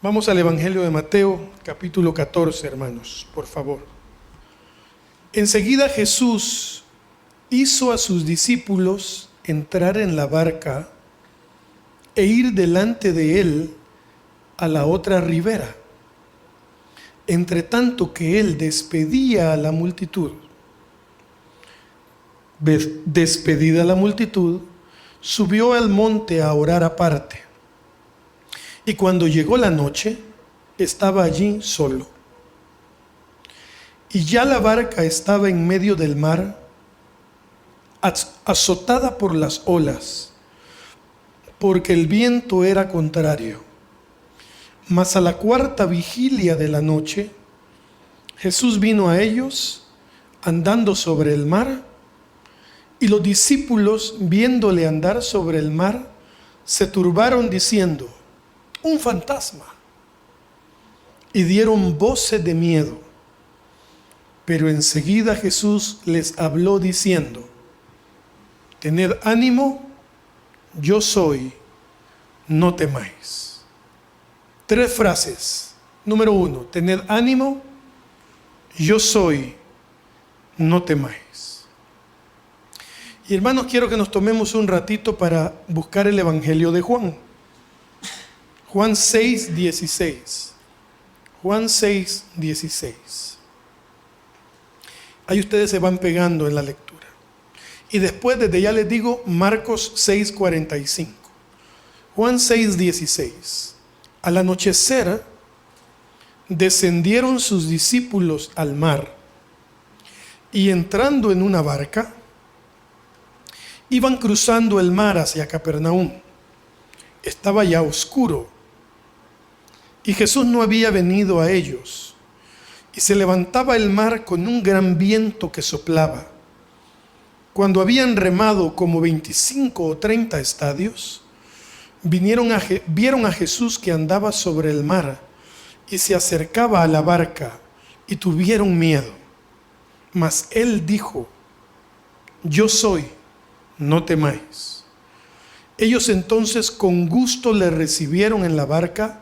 Vamos al Evangelio de Mateo, capítulo 14, hermanos, por favor. Enseguida Jesús hizo a sus discípulos entrar en la barca e ir delante de él a la otra ribera, entre tanto que él despedía a la multitud. Despedida la multitud, subió al monte a orar aparte. Y cuando llegó la noche, estaba allí solo. Y ya la barca estaba en medio del mar, azotada por las olas, porque el viento era contrario. Mas a la cuarta vigilia de la noche, Jesús vino a ellos andando sobre el mar, y los discípulos, viéndole andar sobre el mar, se turbaron diciendo: un fantasma, y dieron voces de miedo. Pero enseguida Jesús les habló diciendo: tened ánimo, yo soy, no temáis. 3 frases. Número 1, tened ánimo, yo soy, no temáis. Y hermanos, quiero que nos tomemos un ratito para buscar el Evangelio de Juan. Juan 6, 16. Juan 6, 16. Ahí ustedes se van pegando en la lectura. Y después, desde ya les digo, Marcos 6, 45. Juan 6, 16. Al anochecer, descendieron sus discípulos al mar, y entrando en una barca, iban cruzando el mar hacia Capernaum. Estaba ya oscuro, y Jesús no había venido a ellos, y se levantaba el mar con un gran viento que soplaba. Cuando habían remado como 25 o 30 estadios, vieron a Jesús que andaba sobre el mar y se acercaba a la barca, y tuvieron miedo. Mas él dijo: yo soy, no temáis. Ellos entonces con gusto le recibieron en la barca,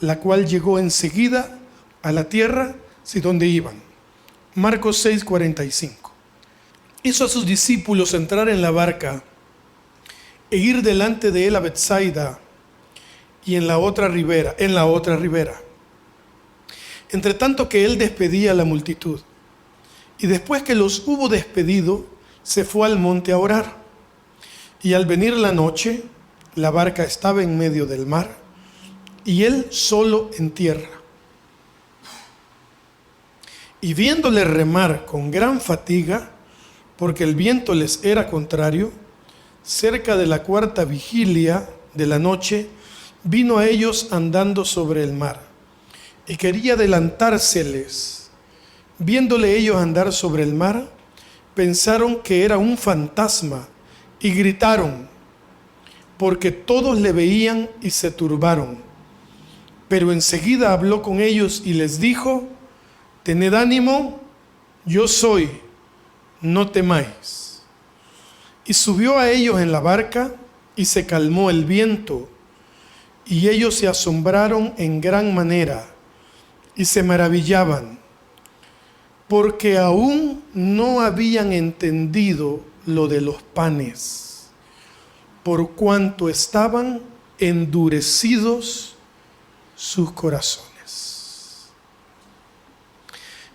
la cual llegó enseguida a la tierra donde iban. Marcos 6, 45. Hizo a sus discípulos entrar en la barca e ir delante de él a Betsaida y en la otra ribera. Entre tanto que él despedía a la multitud. Y después que los hubo despedido, se fue al monte a orar. Y al venir la noche, la barca estaba en medio del mar, y él solo en tierra. Y viéndole remar con gran fatiga, porque el viento les era contrario, cerca de la cuarta vigilia de la noche, vino a ellos andando sobre el mar, y quería adelantárseles. Viéndole ellos andar sobre el mar, pensaron que era un fantasma, y gritaron, porque todos le veían y se turbaron. Pero enseguida habló con ellos y les dijo: tened ánimo, yo soy, no temáis. Y subió a ellos en la barca, y se calmó el viento, y ellos se asombraron en gran manera, y se maravillaban, porque aún no habían entendido lo de los panes, por cuanto estaban endurecidos sus corazones.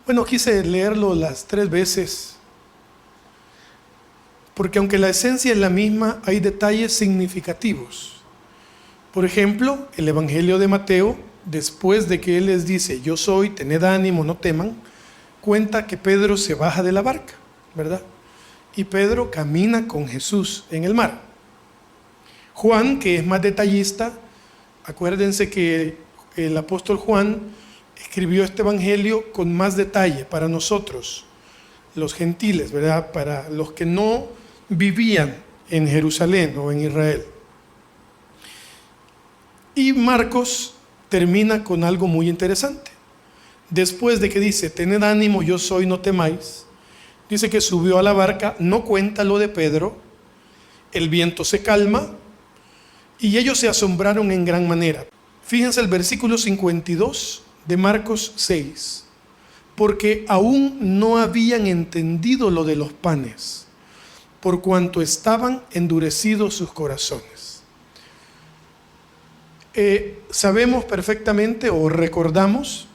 Bueno, quise leerlo las 3 veces, porque aunque la esencia es la misma, hay detalles significativos. Por ejemplo, el Evangelio de Mateo, después de que él les dice: yo soy, tened ánimo, no teman, cuenta que Pedro se baja de la barca, ¿verdad? Y Pedro camina con Jesús en el mar. Juan, que es más detallista, acuérdense que el apóstol Juan escribió este evangelio con más detalle para nosotros, los gentiles, ¿verdad? Para los que no vivían en Jerusalén o en Israel. Y Marcos termina con algo muy interesante. Después de que dice: tened ánimo, yo soy, no temáis, dice que subió a la barca, no cuenta lo de Pedro, el viento se calma y ellos se asombraron en gran manera. Fíjense el versículo 52 de Marcos 6. Porque aún no habían entendido lo de los panes, por cuanto estaban endurecidos sus corazones. Sabemos perfectamente o recordamos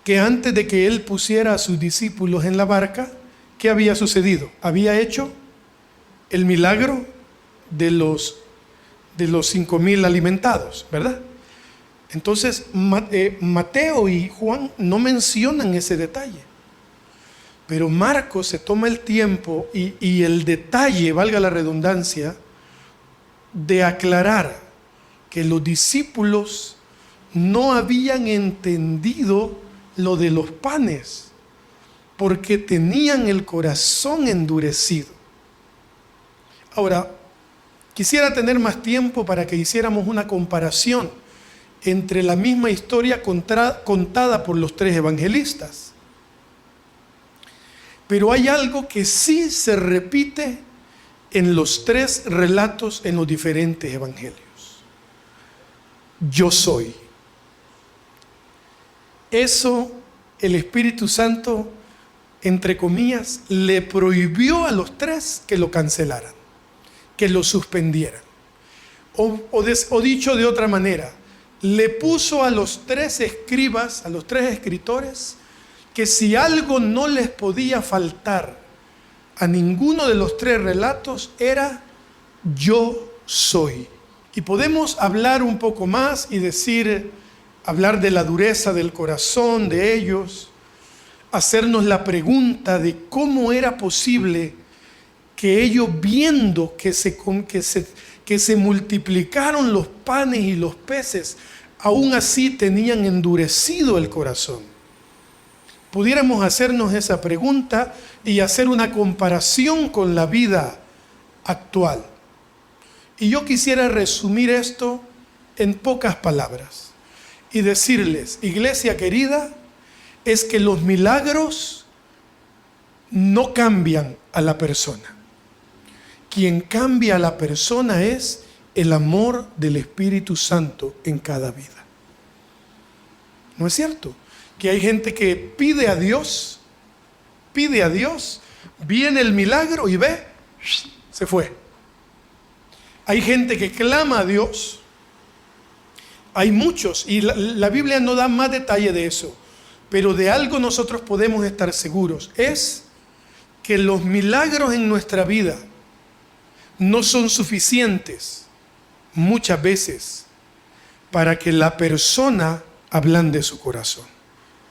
que antes de que él pusiera a sus discípulos en la barca, ¿qué había sucedido? Había hecho el milagro de los 5,000 alimentados, ¿verdad? Entonces Mateo y Juan no mencionan ese detalle, pero Marcos se toma el tiempo y el detalle, valga la redundancia, de aclarar que los discípulos no habían entendido lo de los panes, porque tenían el corazón endurecido. Ahora, quisiera tener más tiempo para que hiciéramos una comparación entre la misma historia contada por los 3 evangelistas. Pero hay algo que sí se repite en los 3 relatos en los diferentes evangelios. Yo soy. Eso el Espíritu Santo, entre comillas, le prohibió a los 3 que lo cancelaran, que lo suspendieran. O dicho de otra manera, le puso a los 3 escribas, a los 3 escritores, que si algo no les podía faltar a ninguno de los 3 relatos era yo soy. Y podemos hablar un poco más y hablar de la dureza del corazón de ellos, hacernos la pregunta de cómo era posible que ellos, viendo que se multiplicaron los panes y los peces, aún así tenían endurecido el corazón. Pudiéramos hacernos esa pregunta y hacer una comparación con la vida actual. Y yo quisiera resumir esto en pocas palabras y decirles, iglesia querida, es que los milagros no cambian a la persona. Quien cambia a la persona es el amor del Espíritu Santo en cada vida. ¿No es cierto? Que hay gente que pide a Dios, viene el milagro y ve, se fue. Hay gente que clama a Dios. Hay muchos, y la Biblia no da más detalle de eso, pero de algo nosotros podemos estar seguros, es que los milagros en nuestra vida no son suficientes muchas veces para que la persona ablande su corazón.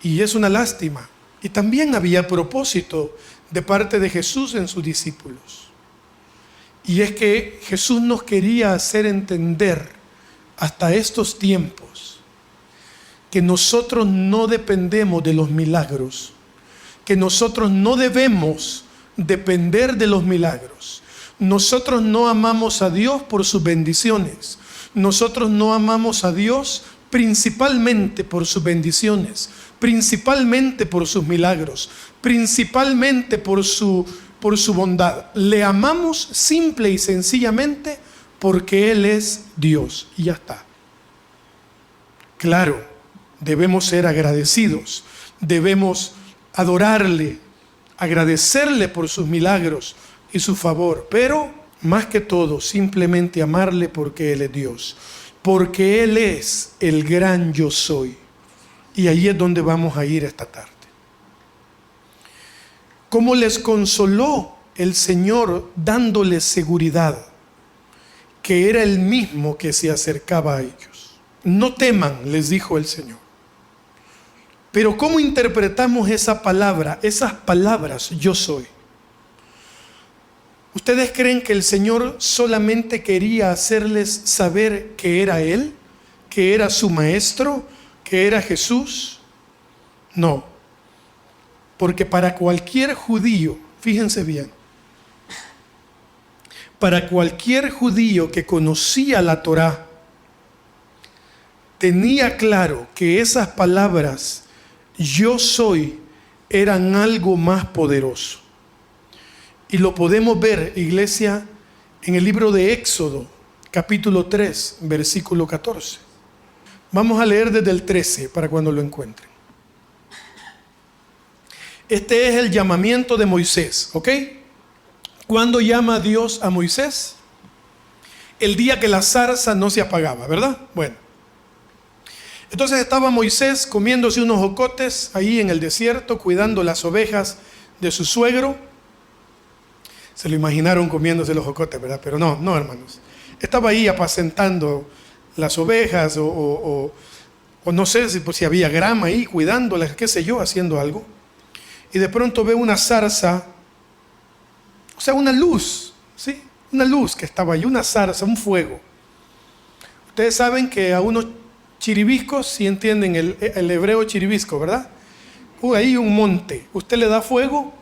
Y es una lástima. Y también había propósito de parte de Jesús en sus discípulos. Y es que Jesús nos quería hacer entender hasta estos tiempos que nosotros no dependemos de los milagros, que nosotros no debemos depender de los milagros. Nosotros no amamos a Dios por sus bendiciones. Nosotros no amamos a Dios principalmente por sus bendiciones, principalmente por sus milagros, principalmente por su bondad. Le amamos simple y sencillamente porque Él es Dios y ya está. Claro, debemos ser agradecidos, debemos adorarle, agradecerle por sus milagros y su favor, pero más que todo simplemente amarle porque Él es Dios, porque Él es el gran yo soy. Y ahí es donde vamos a ir esta tarde. ¿Cómo les consoló el Señor dándoles seguridad que era el mismo que se acercaba a ellos? No teman, les dijo el Señor. Pero ¿cómo interpretamos esa palabra, esas palabras, yo soy? ¿Ustedes creen que el Señor solamente quería hacerles saber que era Él, que era su Maestro, que era Jesús? No. Porque para cualquier judío, fíjense bien, para cualquier judío que conocía la Torá, tenía claro que esas palabras, yo soy, eran algo más poderoso. Y lo podemos ver, iglesia, en el libro de Éxodo, capítulo 3, versículo 14. Vamos a leer desde el 13 para cuando lo encuentren. Este es el llamamiento de Moisés, ¿ok? ¿Cuándo llama Dios a Moisés? El día que la zarza no se apagaba, ¿verdad? Bueno. Entonces estaba Moisés comiéndose unos jocotes ahí en el desierto, cuidando las ovejas de su suegro. Se lo imaginaron comiéndose los jocotes, ¿verdad? Pero no, hermanos. Estaba ahí apacentando las ovejas o no sé si había grama ahí, cuidándolas, qué sé yo, haciendo algo. Y de pronto ve una zarza, o sea, una luz, ¿sí? Una luz que estaba ahí, una zarza, un fuego. Ustedes saben que a unos chiribiscos, si entienden el hebreo chiribisco, ¿verdad? Ahí un monte, usted le da fuego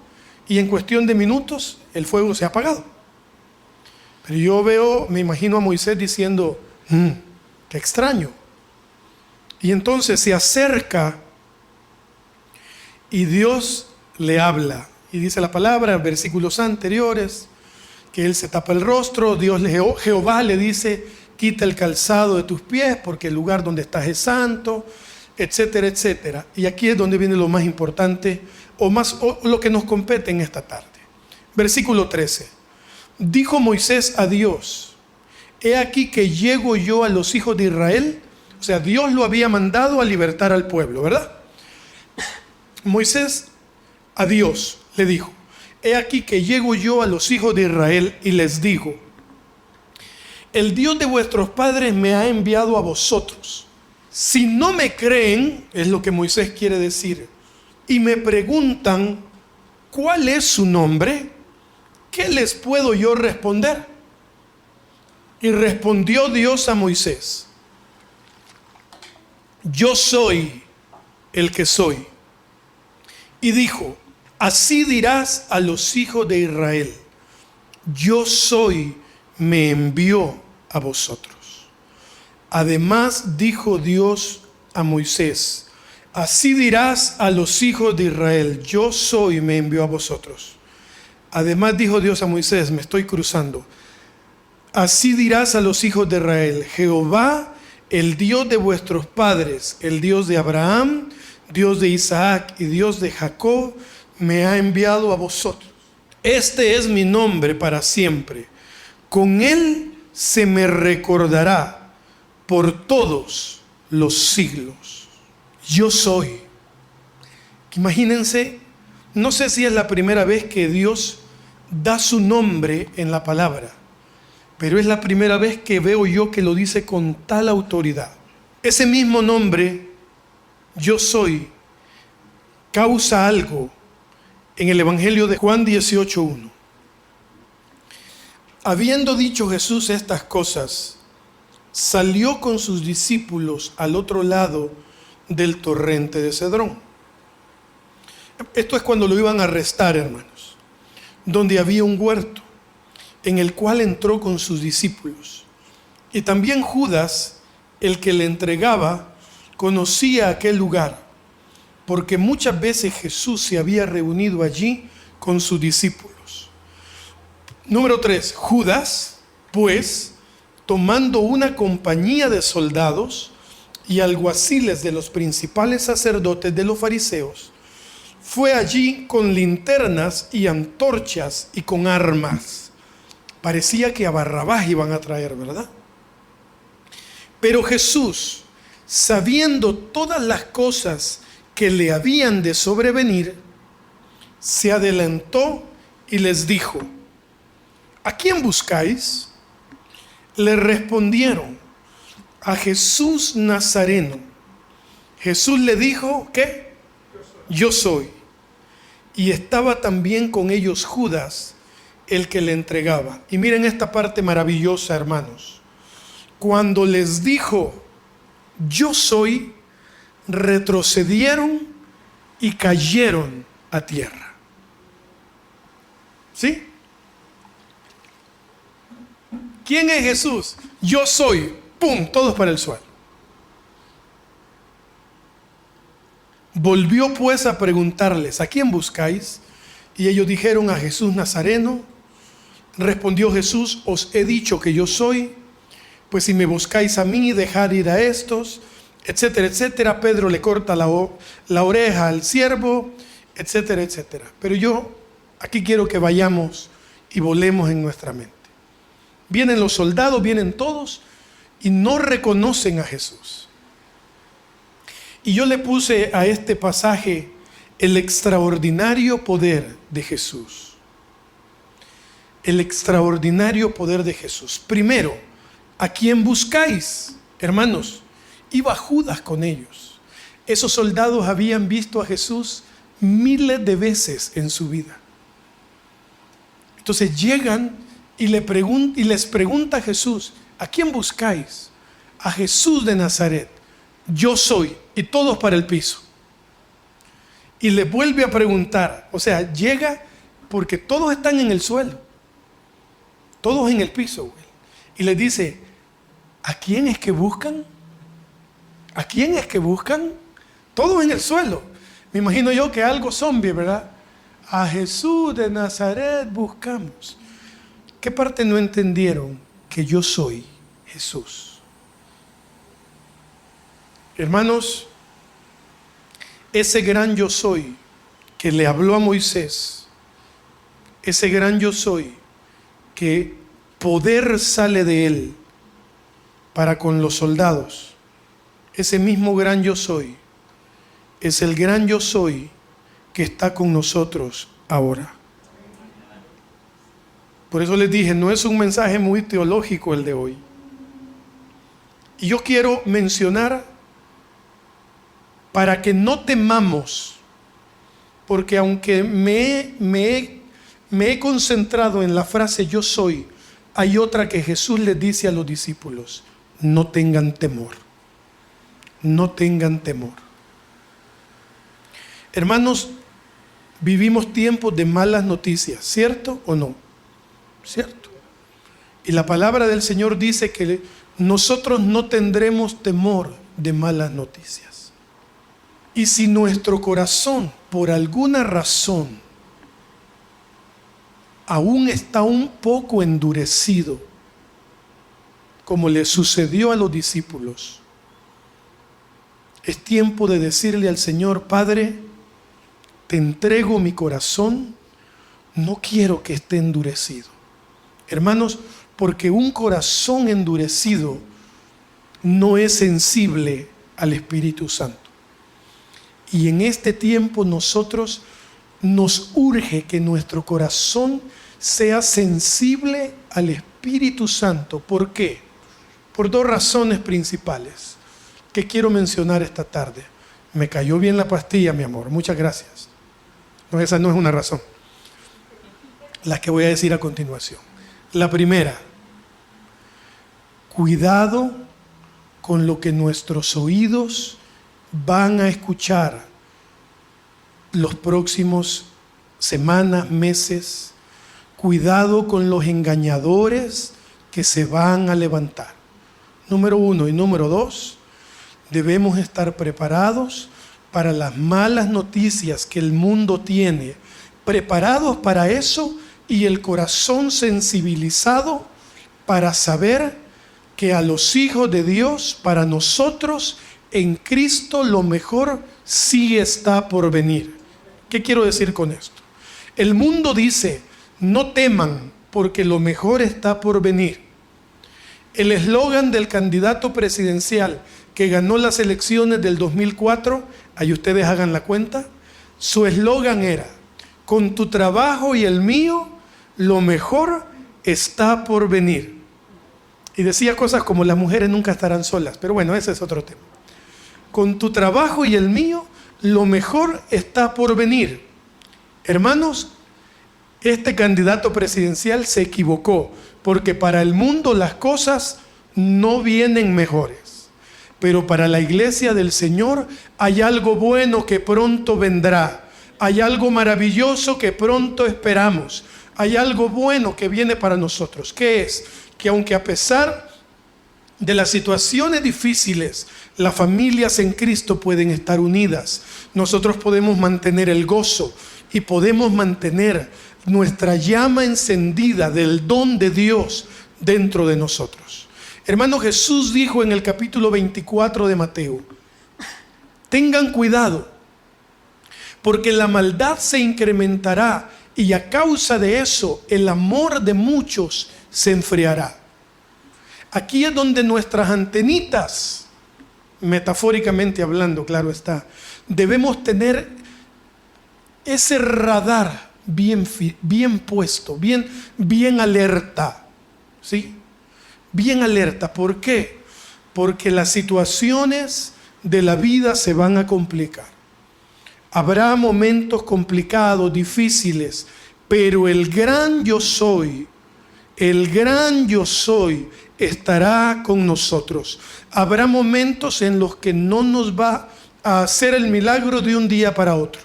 y en cuestión de minutos el fuego se ha apagado. Pero yo me imagino a Moisés diciendo, qué extraño. Y entonces se acerca y Dios le habla. Y dice la palabra, en versículos anteriores, que él se tapa el rostro, Jehová le dice, quita el calzado de tus pies porque el lugar donde estás es santo, etcétera, etcétera. Y aquí es donde viene lo más importante o lo que nos compete en esta tarde. Versículo 13. Dijo Moisés a Dios, he aquí que llego yo a los hijos de Israel. O sea, Dios lo había mandado a libertar al pueblo, ¿verdad? Moisés a Dios le dijo, he aquí que llego yo a los hijos de Israel y les digo, el Dios de vuestros padres me ha enviado a vosotros. Si no me creen, es lo que Moisés quiere decir, y me preguntan, ¿cuál es su nombre? ¿Qué les puedo yo responder? Y respondió Dios a Moisés, yo soy el que soy. Y dijo, así dirás a los hijos de Israel, yo soy, me envió a vosotros. Además dijo Dios a Moisés, así dirás a los hijos de Israel, yo soy, me envió a vosotros. Además dijo Dios a Moisés, me estoy cruzando, así dirás a los hijos de Israel, Jehová, el Dios de vuestros padres, el Dios de Abraham, Dios de Isaac y Dios de Jacob, me ha enviado a vosotros. Este es mi nombre para siempre. Con él se me recordará por todos los siglos. Yo soy. Imagínense, no sé si es la primera vez que Dios da su nombre en la palabra, pero es la primera vez que veo yo que lo dice con tal autoridad. Ese mismo nombre, yo soy, causa algo en el Evangelio de Juan 18:1. Habiendo dicho Jesús estas cosas, salió con sus discípulos al otro lado del torrente de Cedrón. Esto es cuando lo iban a arrestar, hermanos, donde había un huerto en el cual entró con sus discípulos. Y también Judas, el que le entregaba, conocía aquel lugar, porque muchas veces Jesús se había reunido allí con sus discípulos. Número 3, Judas, pues, tomando una compañía de soldados y alguaciles de los principales sacerdotes de los fariseos, fue allí con linternas y antorchas y con armas. Parecía que a Barrabás iban a traer, ¿verdad? Pero Jesús, sabiendo todas las cosas que le habían de sobrevenir, se adelantó y les dijo, ¿a quién buscáis? Le respondieron, a Jesús Nazareno. Jesús le dijo, ¿qué? Yo soy. Y estaba también con ellos Judas, el que le entregaba. Y miren esta parte maravillosa, hermanos. Cuando les dijo, yo soy, retrocedieron y cayeron a tierra. ¿Sí? ¿Quién es Jesús? Yo soy. ¡Pum! Todos para el suelo. Volvió pues a preguntarles, ¿a quién buscáis? Y ellos dijeron, a Jesús Nazareno. Respondió Jesús, os he dicho que yo soy, pues si me buscáis a mí, dejad ir a estos, etcétera, etcétera. Pedro le corta la oreja al siervo, etcétera, etcétera. Pero yo aquí quiero que vayamos y volemos en nuestra mente. Vienen los soldados, vienen todos y no reconocen a Jesús. Y yo le puse a este pasaje el extraordinario poder de Jesús. El extraordinario poder de Jesús. Primero, ¿a quién buscáis? Hermanos, iba Judas con ellos. Esos soldados habían visto a Jesús miles de veces en su vida. Entonces llegan y les pregunta a Jesús: ¿a quién buscáis? A Jesús de Nazaret. Yo soy. Y todos para el piso. Y le vuelve a preguntar. O sea, llega porque todos están en el suelo. Todos en el piso, güey. Y les dice: ¿a quién es que buscan? ¿A quién es que buscan? Todos en el suelo. Me imagino yo que algo zombie, ¿verdad? A Jesús de Nazaret buscamos. ¿Qué parte no entendieron? Que yo soy Jesús. Hermanos, ese gran yo soy que le habló a Moisés, ese gran yo soy que poder sale de él para con los soldados, ese mismo gran yo soy es el gran yo soy que está con nosotros ahora. Por eso les dije, no es un mensaje muy teológico el de hoy. Y yo quiero mencionar, para que no temamos, porque aunque me he concentrado en la frase yo soy, hay otra que Jesús les dice a los discípulos: no tengan temor, no tengan temor. Hermanos, vivimos tiempos de malas noticias, ¿cierto o no? ¿Cierto? Y la palabra del Señor dice que nosotros no tendremos temor de malas noticias. Y si nuestro corazón, por alguna razón, aún está un poco endurecido, como le sucedió a los discípulos, es tiempo de decirle al Señor: Padre, te entrego mi corazón, no quiero que esté endurecido. Hermanos, porque un corazón endurecido no es sensible al Espíritu Santo. Y en este tiempo nosotros nos urge que nuestro corazón sea sensible al Espíritu Santo. ¿Por qué? Por dos razones principales que quiero mencionar esta tarde. Me cayó bien la pastilla, mi amor, muchas gracias. No, esa no es una razón. La que voy a decir a continuación. La primera: cuidado con lo que nuestros oídos van a escuchar los próximos semanas, meses. Cuidado con los engañadores que se van a levantar. Número uno. Y número dos, debemos estar preparados para las malas noticias que el mundo tiene. Preparados para eso y el corazón sensibilizado para saber que a los hijos de Dios, para nosotros, en Cristo, lo mejor sí está por venir. ¿Qué quiero decir con esto? El mundo dice: no teman, porque lo mejor está por venir. El eslogan del candidato presidencial que ganó las elecciones del 2004, ahí ustedes hagan la cuenta, su eslogan era: con tu trabajo y el mío, lo mejor está por venir. Y decía cosas como: las mujeres nunca estarán solas, pero bueno, ese es otro tema. Con tu trabajo y el mío, lo mejor está por venir. Hermanos, este candidato presidencial se equivocó, porque para el mundo las cosas no vienen mejores. Pero para la iglesia del Señor hay algo bueno que pronto vendrá. Hay algo maravilloso que pronto esperamos. Hay algo bueno que viene para nosotros. ¿Qué es? Que aunque a pesar de las situaciones difíciles, las familias en Cristo pueden estar unidas. Nosotros podemos mantener el gozo y podemos mantener nuestra llama encendida del don de Dios dentro de nosotros. Hermano, Jesús dijo en el capítulo 24 de Mateo: Tengan cuidado, porque la maldad se incrementará y a causa de eso el amor de muchos se enfriará. Aquí es donde nuestras antenitas, metafóricamente hablando, claro está, debemos tener ese radar bien puesto, bien alerta, ¿sí? Bien alerta. ¿Por qué? Porque las situaciones de la vida se van a complicar. Habrá momentos complicados, difíciles, pero el gran yo soy estará con nosotros. Habrá momentos en los que no nos va a hacer el milagro de un día para otro.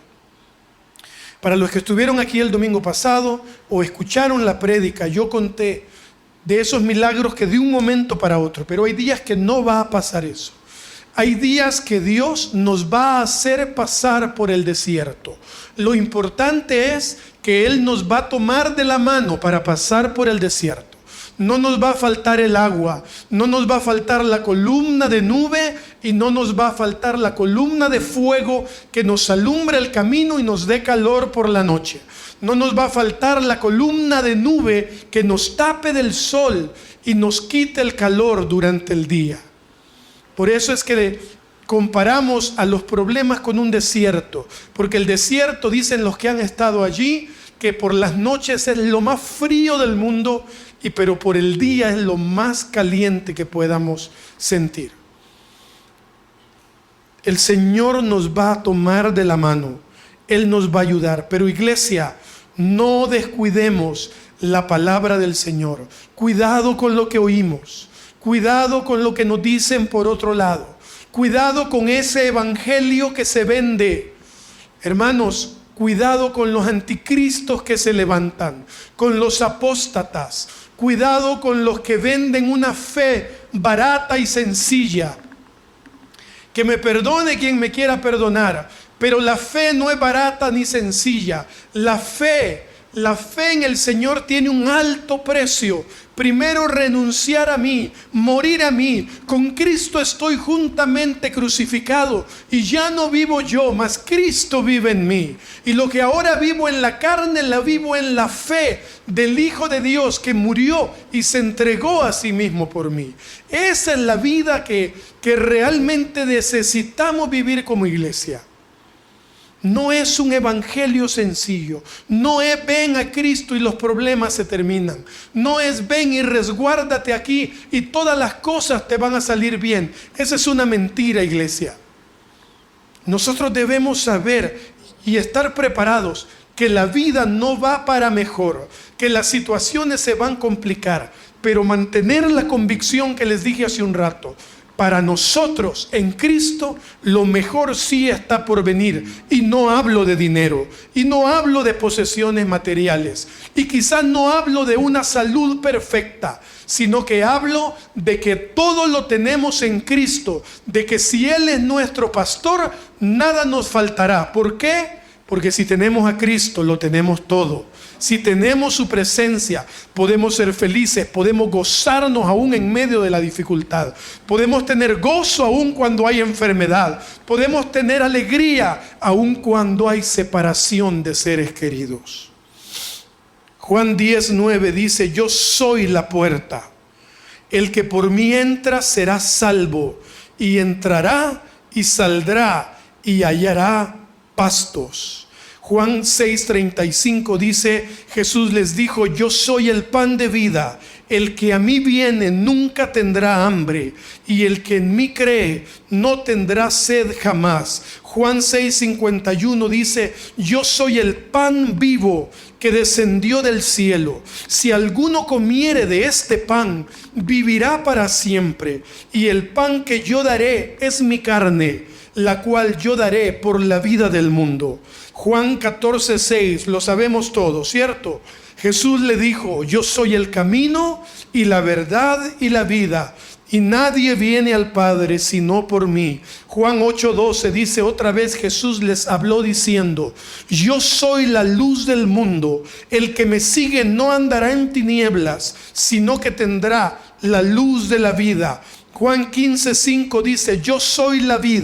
Para los que estuvieron aquí el domingo pasado o escucharon la prédica, yo conté de esos milagros que de un momento para otro, pero hay días que no va a pasar eso. Hay días que Dios nos va a hacer pasar por el desierto. Lo importante es que Él nos va a tomar de la mano para pasar por el desierto. No nos va a faltar el agua, no nos va a faltar la columna de nube y no nos va a faltar la columna de fuego que nos alumbre el camino y nos dé calor por la noche. No nos va a faltar la columna de nube que nos tape del sol y nos quite el calor durante el día. Por eso es que comparamos a los problemas con un desierto, porque el desierto, dicen los que han estado allí, que por las noches es lo más frío del mundo, pero por el día es lo más caliente que podamos sentir. El Señor nos va a tomar de la mano, Él nos va a ayudar, pero iglesia, no descuidemos la palabra del Señor. Cuidado con lo que oímos. Cuidado con lo que nos dicen por otro lado. Cuidado con ese evangelio que se vende. Hermanos, cuidado con los anticristos que se levantan, con los apóstatas. Cuidado con los que venden una fe barata y sencilla. Que me perdone quien me quiera perdonar, pero la fe no es barata ni sencilla. La fe en el Señor tiene un alto precio. Primero renunciar a mí, morir a mí. Con Cristo estoy juntamente crucificado y ya no vivo yo, mas Cristo vive en mí. Y lo que ahora vivo en la carne, la vivo en la fe del Hijo de Dios que murió y se entregó a sí mismo por mí. Esa es la vida que realmente necesitamos vivir como iglesia. No es un evangelio sencillo. No es ven a Cristo y los problemas se terminan. No es ven y resguárdate aquí y todas las cosas te van a salir bien. Esa es una mentira, iglesia. Nosotros debemos saber y estar preparados que la vida no va para mejor, que las situaciones se van a complicar, pero mantener la convicción que les dije hace un rato. Para nosotros en Cristo lo mejor sí está por venir, y no hablo de dinero y no hablo de posesiones materiales y quizás no hablo de una salud perfecta, sino que hablo de que todo lo tenemos en Cristo, de que si Él es nuestro pastor nada nos faltará. ¿Por qué? Porque si tenemos a Cristo lo tenemos todo. Si tenemos su presencia, podemos ser felices, podemos gozarnos aún en medio de la dificultad. Podemos tener gozo aún cuando hay enfermedad. Podemos tener alegría aún cuando hay separación de seres queridos. Juan 10:9 dice: yo soy la puerta. El que por mí entra será salvo, y entrará y saldrá y hallará pastos. Juan 6:35 dice: Jesús les dijo: yo soy el pan de vida, el que a mí viene nunca tendrá hambre, y el que en mí cree no tendrá sed jamás. Juan 6:51 dice: yo soy el pan vivo que descendió del cielo. Si alguno comiere de este pan, vivirá para siempre, y el pan que yo daré es mi carne, la cual yo daré por la vida del mundo. Juan 14:6, lo sabemos todos, ¿cierto? Jesús le dijo: yo soy el camino y la verdad y la vida, y nadie viene al Padre sino por mí. Juan 8:12 dice: otra vez Jesús les habló diciendo: yo soy la luz del mundo, el que me sigue no andará en tinieblas, sino que tendrá la luz de la vida. Juan 15:5 dice: yo soy la vid,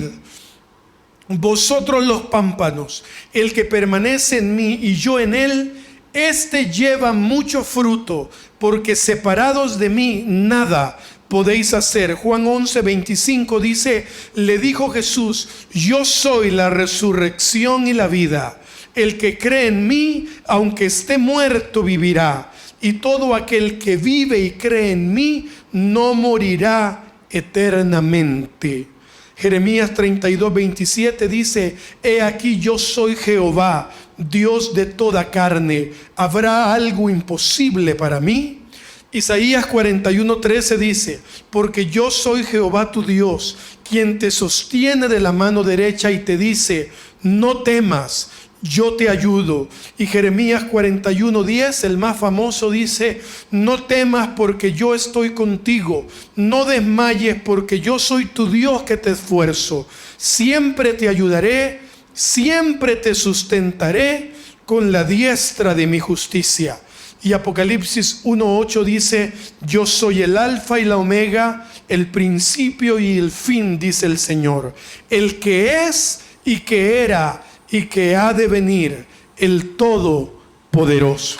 vosotros los pámpanos, el que permanece en mí y yo en él, este lleva mucho fruto, porque separados de mí nada podéis hacer. Juan 11:25 dice, le dijo Jesús, yo soy la resurrección y la vida. El que cree en mí, aunque esté muerto, vivirá. Y todo aquel que vive y cree en mí, no morirá eternamente. Jeremías 32:27 dice, he aquí yo soy Jehová, Dios de toda carne. ¿Habrá algo imposible para mí? Isaías 41:13 dice, porque yo soy Jehová tu Dios, quien te sostiene de la mano derecha y te dice, no temas, yo te ayudo. Y Jeremías 41:10, el más famoso, dice, no temas porque yo estoy contigo, no desmayes porque yo soy tu Dios que te esfuerzo, siempre te ayudaré, siempre te sustentaré con la diestra de mi justicia. Y Apocalipsis 1:8 dice, yo soy el alfa y la omega, el principio y el fin, dice el Señor, el que es y que era y que ha de venir, el Todopoderoso.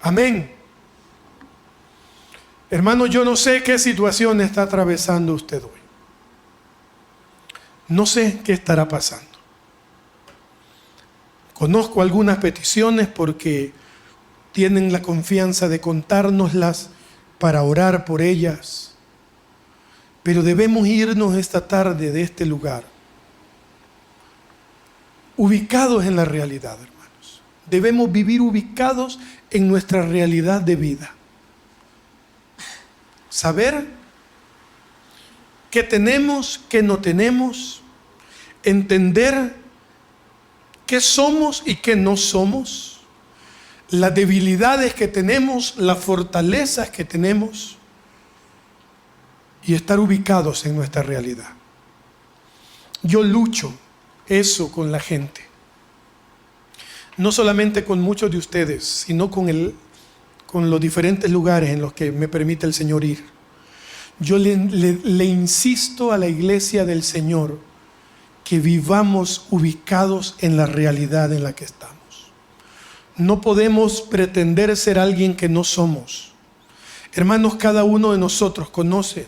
Amén. Hermano, yo no sé qué situación está atravesando usted hoy. No sé qué estará pasando. Conozco algunas peticiones porque tienen la confianza de contárnoslas para orar por ellas. Pero debemos irnos esta tarde de este lugar ubicados en la realidad, hermanos. Debemos vivir ubicados en nuestra realidad de vida. Saber qué tenemos, qué no tenemos. Entender qué somos y qué no somos. Las debilidades que tenemos, las fortalezas que tenemos. Y estar ubicados en nuestra realidad. Yo lucho eso con la gente, no solamente con muchos de ustedes, sino con los diferentes lugares en los que me permite el Señor ir. Yo le insisto a la iglesia del Señor que vivamos ubicados en la realidad en la que estamos. No podemos pretender ser alguien que no somos. Hermanos, cada uno de nosotros conoce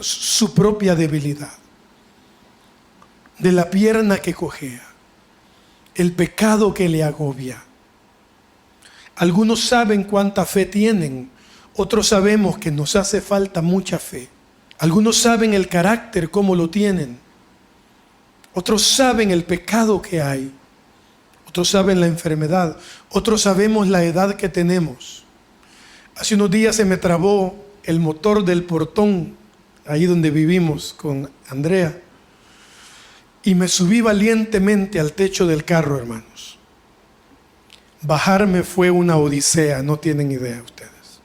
su propia debilidad. De la pierna que cojea, el pecado que le agobia. Algunos saben cuánta fe tienen, otros sabemos que nos hace falta mucha fe. Algunos saben el carácter, cómo lo tienen. Otros saben el pecado que hay. Otros saben la enfermedad. Otros sabemos la edad que tenemos. Hace unos días se me trabó el motor del portón, ahí donde vivimos con Andrea. Y me subí valientemente al techo del carro, hermanos. Bajarme fue una odisea, no tienen idea ustedes.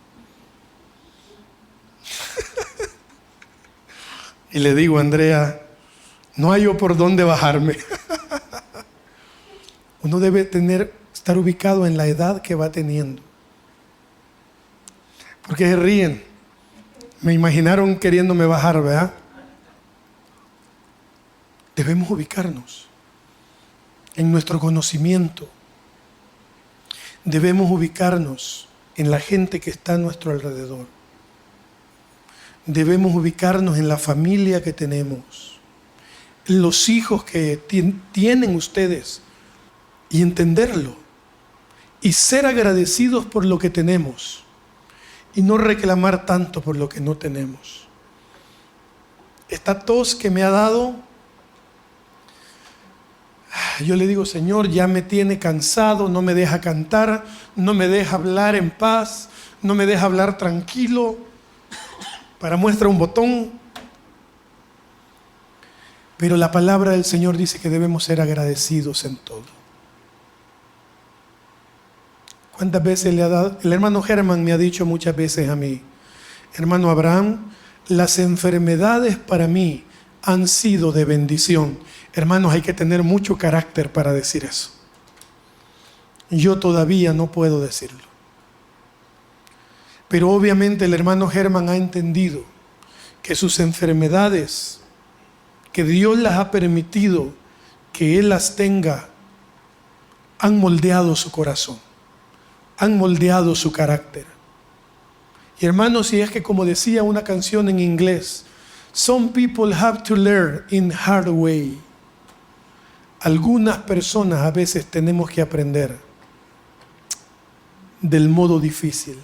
Y le digo a Andrea, no hay por dónde bajarme. Uno debe estar ubicado en la edad que va teniendo. Porque se ríen. Me imaginaron queriéndome bajar, ¿verdad? Debemos ubicarnos en nuestro conocimiento. Debemos ubicarnos en la gente que está a nuestro alrededor. Debemos ubicarnos en la familia que tenemos, en los hijos que tienen ustedes, y entenderlo y ser agradecidos por lo que tenemos y no reclamar tanto por lo que no tenemos. Esta tos que me ha dado, yo le digo, Señor, ya me tiene cansado, no me deja cantar, no me deja hablar en paz, no me deja hablar tranquilo. Para muestra un botón. Pero la palabra del Señor dice que debemos ser agradecidos en todo. ¿Cuántas veces le ha dado? El hermano Germán me ha dicho muchas veces a mí, hermano Abraham, las enfermedades para mí han sido de bendición. Hermanos, hay que tener mucho carácter para decir eso. Yo todavía no puedo decirlo. Pero obviamente el hermano Germán ha entendido que sus enfermedades que Dios las ha permitido que Él las tenga, han moldeado su corazón, han moldeado su carácter. Y hermanos, y es que como decía una canción en inglés, some people have to learn in hard way. Algunas personas a veces tenemos que aprender del modo difícil.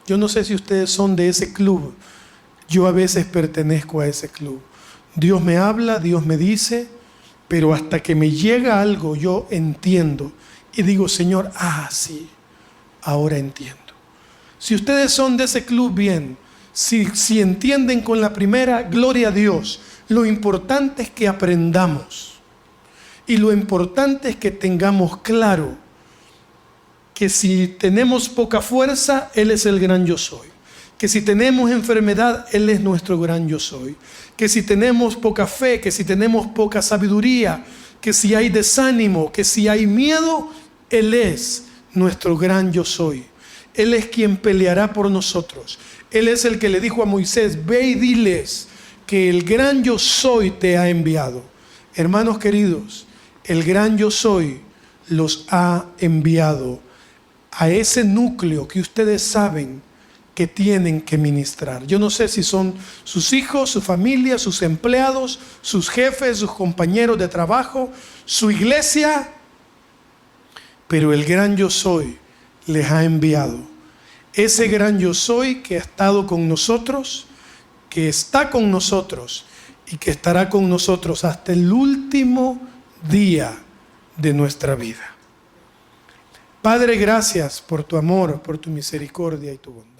Yo no sé si ustedes son de ese club. Yo a veces pertenezco a ese club. Dios me habla, Dios me dice, pero hasta que me llega algo yo entiendo y digo, Señor, sí, ahora entiendo. Si ustedes son de ese club, bien. Si entienden con la primera, gloria a Dios. Lo importante es que aprendamos. Y lo importante es que tengamos claro que si tenemos poca fuerza, Él es el gran yo soy. Que si tenemos enfermedad, Él es nuestro gran yo soy. Que si tenemos poca fe, que si tenemos poca sabiduría, que si hay desánimo, que si hay miedo, Él es nuestro gran yo soy. Él es quien peleará por nosotros. Él es el que le dijo a Moisés, ve y diles que el gran yo soy te ha enviado. Hermanos queridos, el gran yo soy los ha enviado a ese núcleo que ustedes saben que tienen que ministrar. Yo no sé si son sus hijos, su familia, sus empleados, sus jefes, sus compañeros de trabajo, su iglesia, pero el gran yo soy les ha enviado. Ese gran yo soy que ha estado con nosotros, que está con nosotros y que estará con nosotros hasta el último día de nuestra vida. Padre, gracias por tu amor, por tu misericordia y tu bondad.